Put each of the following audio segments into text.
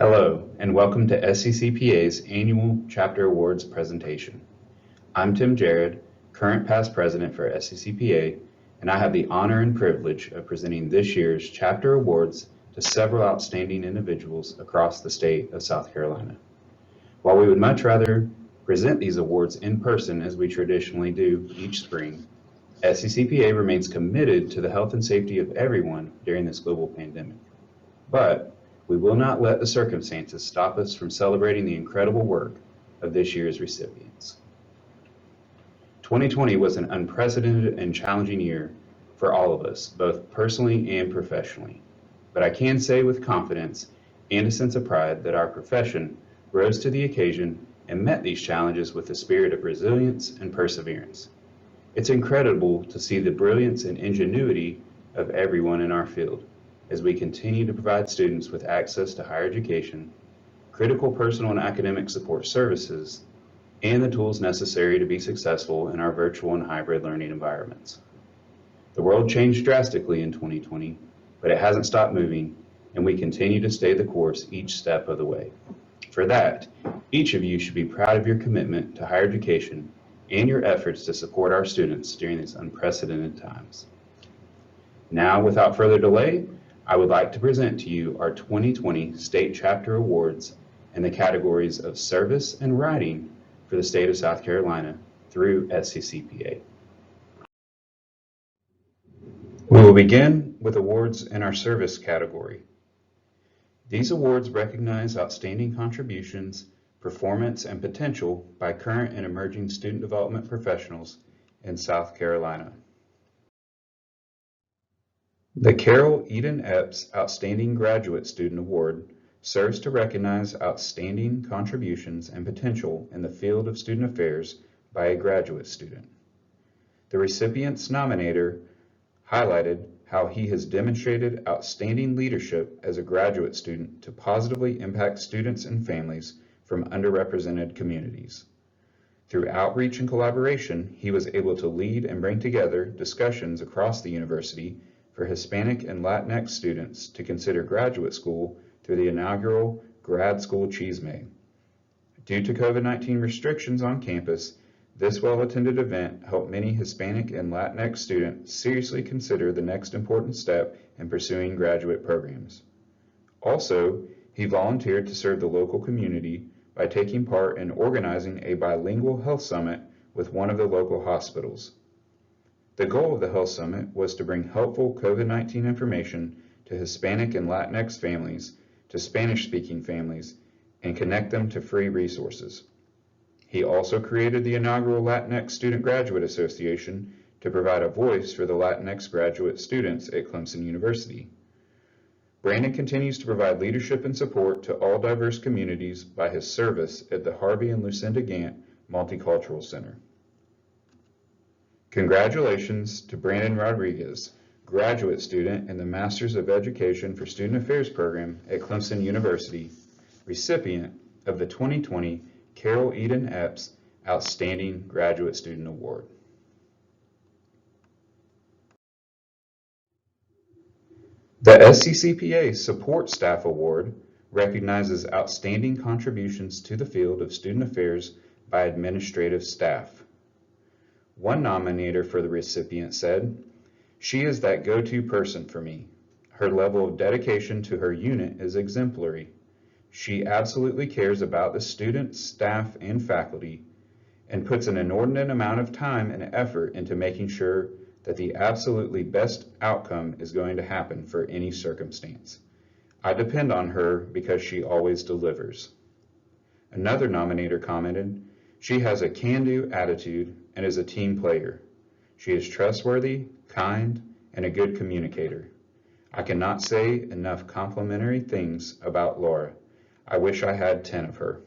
Hello, and welcome to SCCPA's annual Chapter Awards presentation. I'm Tim Jarrett, current past president for SCCPA, and I have the honor and privilege of presenting this year's Chapter Awards to several outstanding individuals across the state of South Carolina. While we would much rather present these awards in person as we traditionally do each spring, SCCPA remains committed to the health and safety of everyone during this global pandemic. But we will not let the circumstances stop us from celebrating the incredible work of this year's recipients. 2020 was an unprecedented and challenging year for all of us, both personally and professionally. But I can say with confidence and a sense of pride that our profession rose to the occasion and met these challenges with a spirit of resilience and perseverance. It's incredible to see the brilliance and ingenuity of everyone in our field as we continue to provide students with access to higher education, critical personal and academic support services, and the tools necessary to be successful in our virtual and hybrid learning environments. The world changed drastically in 2020, but it hasn't stopped moving, and we continue to stay the course each step of the way. For that, each of you should be proud of your commitment to higher education and your efforts to support our students during these unprecedented times. Now, without further delay, I would like to present to you our 2020 State Chapter Awards in the categories of Service and Writing for the state of South Carolina through SCCPA. We will begin with awards in our service category. These awards recognize outstanding contributions, performance, and potential by current and emerging student development professionals in South Carolina. The Carol Eden Epps Outstanding Graduate Student Award serves to recognize outstanding contributions and potential in the field of student affairs by a graduate student. The recipient's nominator highlighted how he has demonstrated outstanding leadership as a graduate student to positively impact students and families from underrepresented communities. Through outreach and collaboration, he was able to lead and bring together discussions across the university for Hispanic and Latinx students to consider graduate school through the inaugural Grad School Chisme. Due to COVID-19 restrictions on campus, this well-attended event helped many Hispanic and Latinx students seriously consider the next important step in pursuing graduate programs. Also, he volunteered to serve the local community by taking part in organizing a bilingual health summit with one of the local hospitals. The goal of the Health Summit was to bring helpful COVID-19 information to Hispanic and Latinx families, to Spanish-speaking families, and connect them to free resources. He also created the inaugural Latinx Student Graduate Association to provide a voice for the Latinx graduate students at Clemson University. Brandon continues to provide leadership and support to all diverse communities by his service at the Harvey and Lucinda Gant Multicultural Center. Congratulations to Brandon Rodriguez, graduate student in the Masters of Education for Student Affairs program at Clemson University, recipient of the 2020 Carol Eden Epps Outstanding Graduate Student Award. The SCCPA Support Staff Award recognizes outstanding contributions to the field of student affairs by administrative staff. One nominator for the recipient said, "She is that go-to person for me. Her level of dedication to her unit is exemplary. She absolutely cares about the students, staff, and faculty, and puts an inordinate amount of time and effort into making sure that the absolutely best outcome is going to happen for any circumstance. I depend on her because she always delivers." Another nominator commented, "She has a can-do attitude and is a team player. She is trustworthy, kind, and a good communicator. I cannot say enough complimentary things about Laura. I wish I had 10 of her."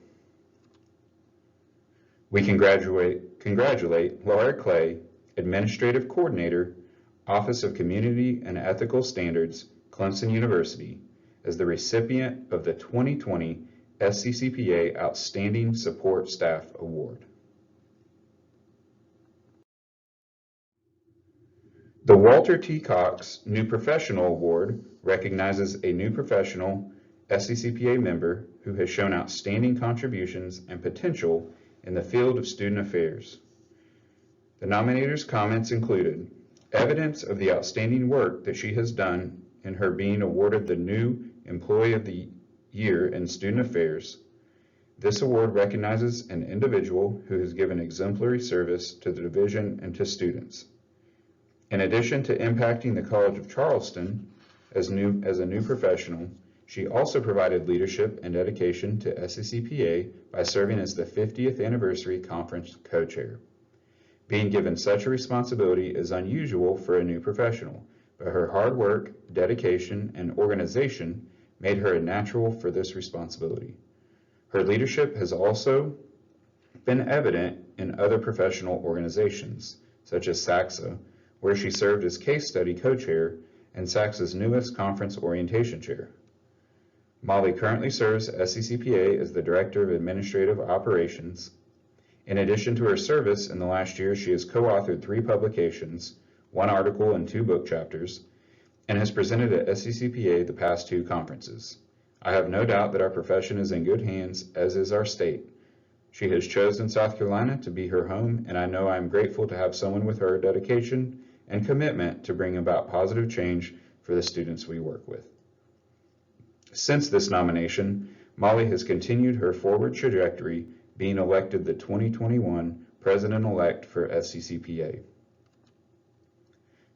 We congratulate Laura Clay, Administrative Coordinator, Office of Community and Ethical Standards, Clemson University, as the recipient of the 2020 SCCPA Outstanding Support Staff Award. The Walter T. Cox New Professional Award recognizes a new professional SCCPA member who has shown outstanding contributions and potential in the field of student affairs. The nominators' comments included evidence of the outstanding work that she has done in her being awarded the new Employee of the Year in Student Affairs. This award recognizes an individual who has given exemplary service to the division and to students. In addition to impacting the College of Charleston as a new professional, she also provided leadership and dedication to SCCPA by serving as the 50th Anniversary Conference co-chair. Being given such a responsibility is unusual for a new professional, but her hard work, dedication, and organization made her a natural for this responsibility. Her leadership has also been evident in other professional organizations, such as SACSA, where she served as case study co-chair and SACSA's newest conference orientation chair. Molly currently serves SCCPA as the Director of Administrative Operations. In addition to her service in the last year, she has co-authored 3 publications, 1 article and 2 book chapters, and has presented at SCCPA the past 2 conferences. I have no doubt that our profession is in good hands, as is our state. She has chosen South Carolina to be her home, and I know I am grateful to have someone with her dedication and commitment to bring about positive change for the students we work with. Since this nomination, Molly has continued her forward trajectory, being elected the 2021 President-elect for SCCPA.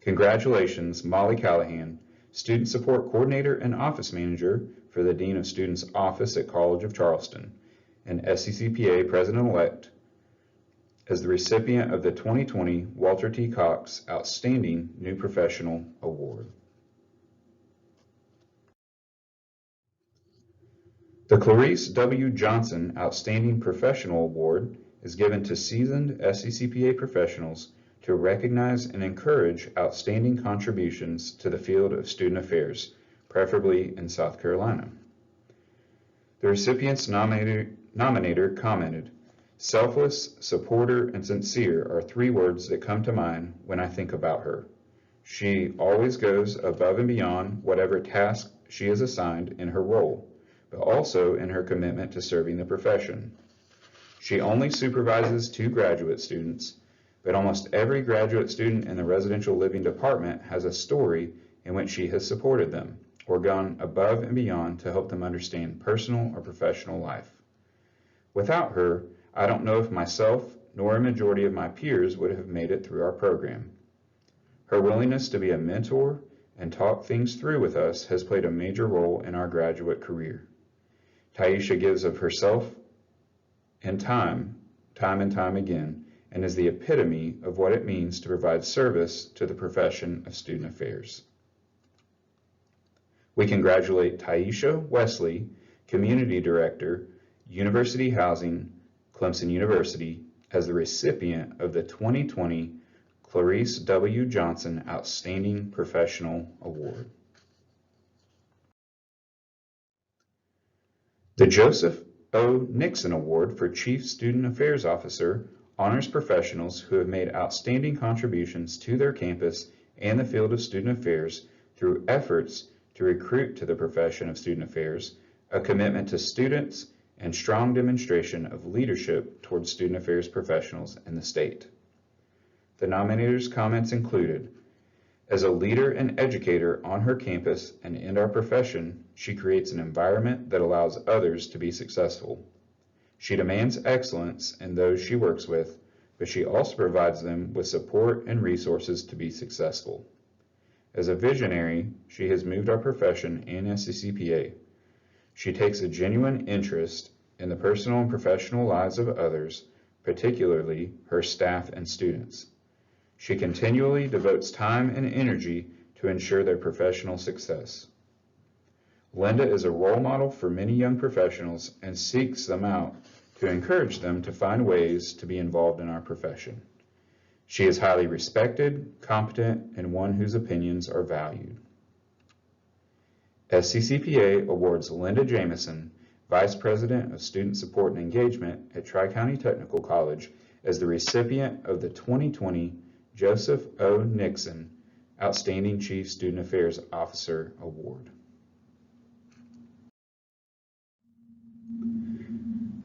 Congratulations, Molly Callahan, Student Support Coordinator and Office Manager for the Dean of Students Office at College of Charleston, and SCCPA President-elect, as the recipient of the 2020 Walter T. Cox Outstanding New Professional Award. The Clarice W. Johnson Outstanding Professional Award is given to seasoned SCCPA professionals to recognize and encourage outstanding contributions to the field of student affairs, preferably in South Carolina. The recipient's nominator commented, "Selfless, supporter, and sincere are 3 words that come to mind when I think about her. She always goes above and beyond whatever task she is assigned in her role, but also in her commitment to serving the profession. She only supervises 2 graduate students, but almost every graduate student in the residential living department has a story in which she has supported them or gone above and beyond to help them understand personal or professional life. Without her, I don't know if myself nor a majority of my peers would have made it through our program. Her willingness to be a mentor and talk things through with us has played a major role in our graduate career. Taisha gives of herself and time and time again, and is the epitome of what it means to provide service to the profession of student affairs." We congratulate Taisha Wesley, Community Director, University Housing, Clemson University, as the recipient of the 2020 Clarice W. Johnson Outstanding Professional Award. The Joseph O. Nixon Award for Chief Student Affairs Officer honors professionals who have made outstanding contributions to their campus and the field of student affairs through efforts to recruit to the profession of student affairs, a commitment to students, and strong demonstration of leadership towards student affairs professionals in the state. The nominators' comments included, "As a leader and educator on her campus and in our profession, she creates an environment that allows others to be successful. She demands excellence in those she works with, but she also provides them with support and resources to be successful. As a visionary, she has moved our profession and SCCPA. She takes a genuine interest in the personal and professional lives of others, particularly her staff and students. She continually devotes time and energy to ensure their professional success. Linda is a role model for many young professionals and seeks them out to encourage them to find ways to be involved in our profession. She is highly respected, competent, and one whose opinions are valued." SCCPA awards Linda Jamison, Vice President of Student Support and Engagement at Tri-County Technical College, as the recipient of the 2020 Joseph O. Nixon Outstanding Chief Student Affairs Officer Award.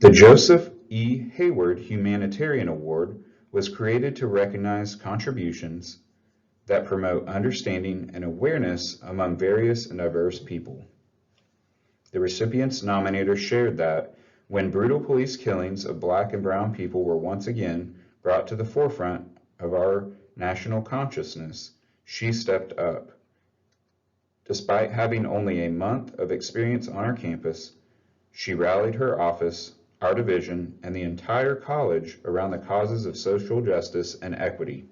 The Joseph E. Hayward Humanitarian Award was created to recognize contributions that promote understanding and awareness among various and diverse people. The recipients' nominator shared that when brutal police killings of Black and brown people were once again brought to the forefront of our national consciousness, she stepped up. Despite having only a month of experience on our campus, she rallied her office, our division, and the entire college around the causes of social justice and equity.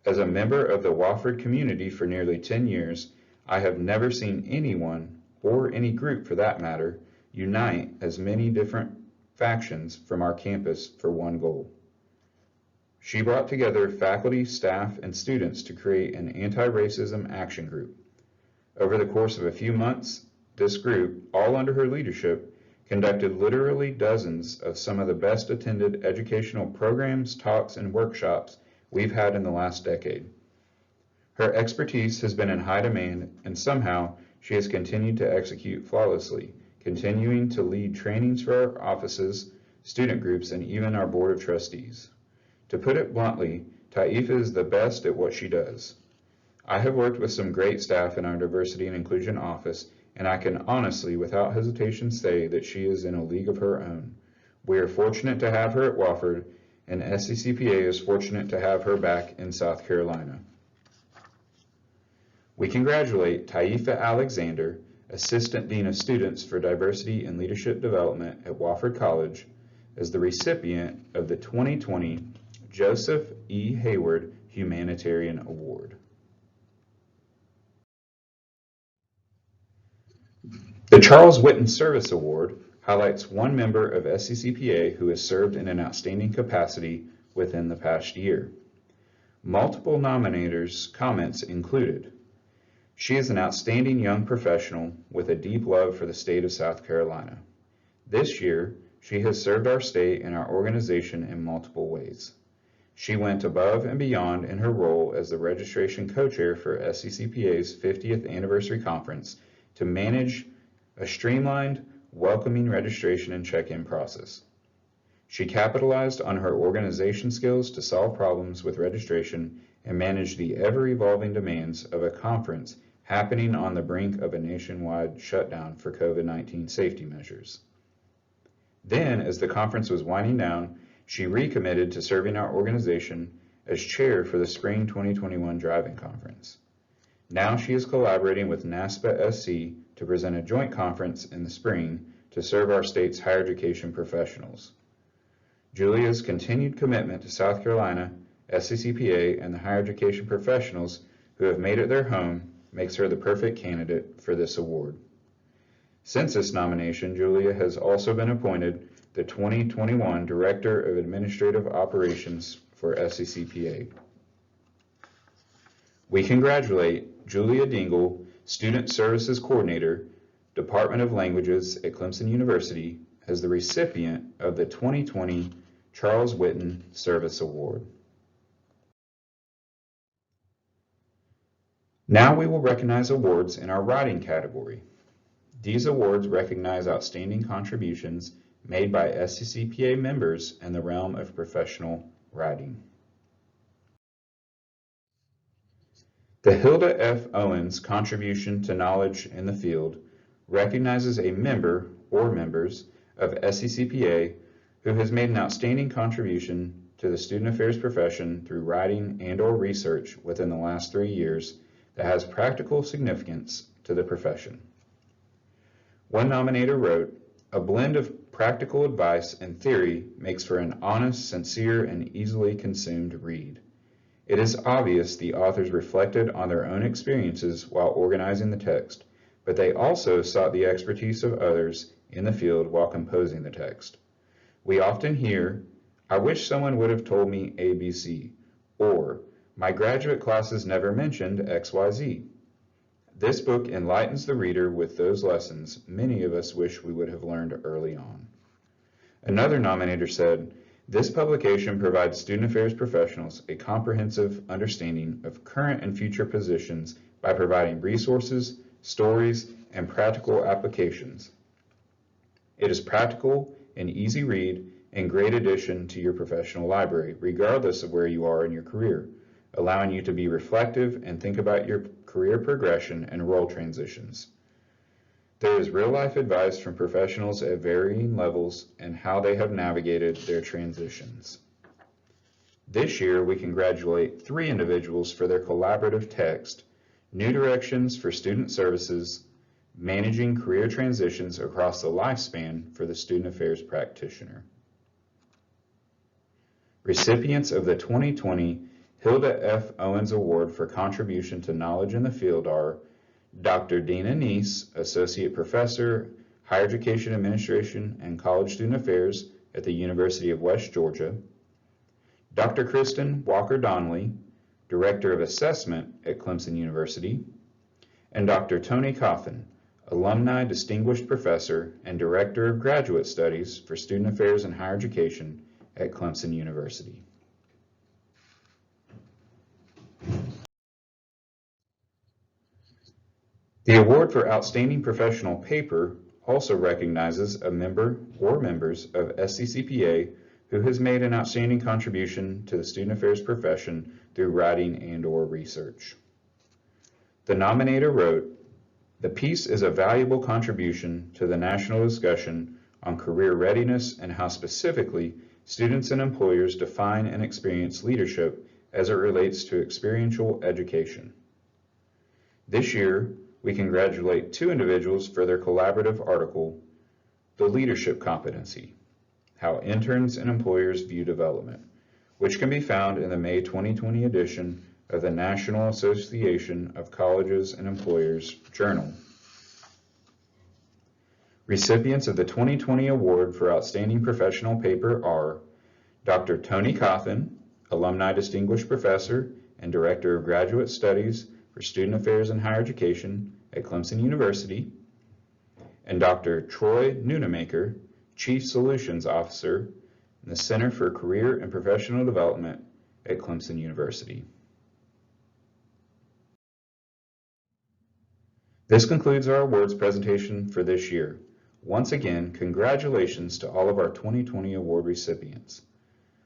As a member of the Wofford community for nearly 10 years, I have never seen anyone, or any group for that matter, unite as many different factions from our campus for one goal. She brought together faculty, staff, and students to create an anti-racism action group. Over the course of a few months, this group, all under her leadership, conducted literally dozens of some of the best attended educational programs, talks, and workshops we've had in the last decade. Her expertise has been in high demand, and somehow she has continued to execute flawlessly, continuing to lead trainings for our offices, student groups, and even our board of trustees. To put it bluntly, Taifa is the best at what she does. I have worked with some great staff in our diversity and inclusion office, and I can honestly, without hesitation, say that she is in a league of her own. We are fortunate to have her at Wofford, and SCCPA is fortunate to have her back in South Carolina. We congratulate Taifa Alexander, Assistant Dean of Students for Diversity and Leadership Development at Wofford College, as the recipient of the 2020 Joseph E. Hayward Humanitarian Award. The Charles Whitten Service Award highlights one member of SCCPA who has served in an outstanding capacity within the past year. Multiple nominators' comments included: she is an outstanding young professional with a deep love for the state of South Carolina. This year, she has served our state and our organization in multiple ways. She went above and beyond in her role as the registration co-chair for SCCPA's 50th anniversary conference to manage a streamlined, welcoming registration and check-in process. She capitalized on her organization skills to solve problems with registration and manage the ever-evolving demands of a conference happening on the brink of a nationwide shutdown for COVID-19 safety measures. Then, as the conference was winding down, she recommitted to serving our organization as chair for the Spring 2021 Driving Conference. Now she is collaborating with NASPA SC to present a joint conference in the spring to serve our state's higher education professionals. Julia's continued commitment to South Carolina, SCCPA, and the higher education professionals who have made it their home makes her the perfect candidate for this award. Since this nomination, Julia has also been appointed the 2021 Director of Administrative Operations for SCCPA. We congratulate Julia Dingle, Student Services Coordinator, Department of Languages at Clemson University, as the recipient of the 2020 Charles Whitten Service Award. Now we will recognize awards in our writing category. These awards recognize outstanding contributions made by SCCPA members in the realm of professional writing. The Hilda F. Owens Contribution to Knowledge in the Field recognizes a member or members of SCCPA who has made an outstanding contribution to the student affairs profession through writing and/or research within the last 3 years that has practical significance to the profession. One nominator wrote, "A blend of practical advice and theory makes for an honest, sincere, and easily consumed read. It is obvious the authors reflected on their own experiences while organizing the text, but they also sought the expertise of others in the field while composing the text. We often hear, 'I wish someone would have told me ABC,' or 'My graduate classes never mentioned XYZ.' This book enlightens the reader with those lessons many of us wish we would have learned early on." Another nominator said, "This publication provides student affairs professionals a comprehensive understanding of current and future positions by providing resources, stories, and practical applications. It is practical an easy read, and great addition to your professional library, regardless of where you are in your career, allowing you to be reflective and think about your career progression and role transitions. There is real-life advice from professionals at varying levels and how they have navigated their transitions. This year, we congratulate 3 individuals for their collaborative text, New Directions for Student Services, Managing Career Transitions Across the Lifespan for the Student Affairs Practitioner. Recipients of the 2020 Hilda F. Owens Award for Contribution to Knowledge in the Field are Dr. Dina Neese, Associate Professor, Higher Education Administration and College Student Affairs at the University of West Georgia, Dr. Kristen Walker-Donnelly, Director of Assessment at Clemson University, and Dr. Tony Coffin, Alumni Distinguished Professor and Director of Graduate Studies for Student Affairs and Higher Education at Clemson University. The award for Outstanding Professional Paper also recognizes a member or members of SCCPA who has made an outstanding contribution to the student affairs profession through writing and/or research. The nominator wrote, "The piece is a valuable contribution to the national discussion on career readiness and how specifically students and employers define and experience leadership as it relates to experiential education." This year, we congratulate 2 individuals for their collaborative article, "The Leadership Competency: How Interns and Employers View Development," which can be found in the May 2020 edition of the National Association of Colleges and Employers Journal. Recipients of the 2020 Award for Outstanding Professional Paper are Dr. Tony Coffin, Alumni Distinguished Professor and Director of Graduate Studies for Student Affairs and Higher Education at Clemson University, and Dr. Troy Nunemaker, Chief Solutions Officer in the Center for Career and Professional Development at Clemson University. This concludes our awards presentation for this year. Once again, congratulations to all of our 2020 award recipients.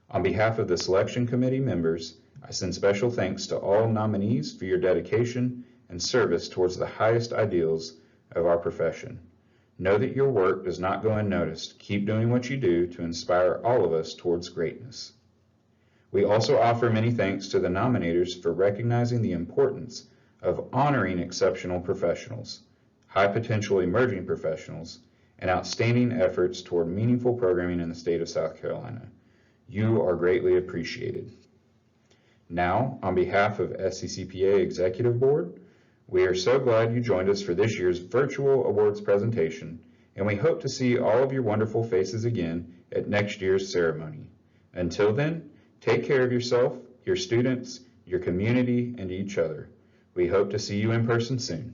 On behalf of the selection committee members, I send special thanks to all nominees for your dedication and service towards the highest ideals of our profession. Know that your work does not go unnoticed. Keep doing what you do to inspire all of us towards greatness. We also offer many thanks to the nominators for recognizing the importance of honoring exceptional professionals, high potential emerging professionals, and outstanding efforts toward meaningful programming in the state of South Carolina. You are greatly appreciated. Now, on behalf of SCCPA Executive Board, we are so glad you joined us for this year's virtual awards presentation, and we hope to see all of your wonderful faces again at next year's ceremony. Until then, take care of yourself, your students, your community, and each other. We hope to see you in person soon.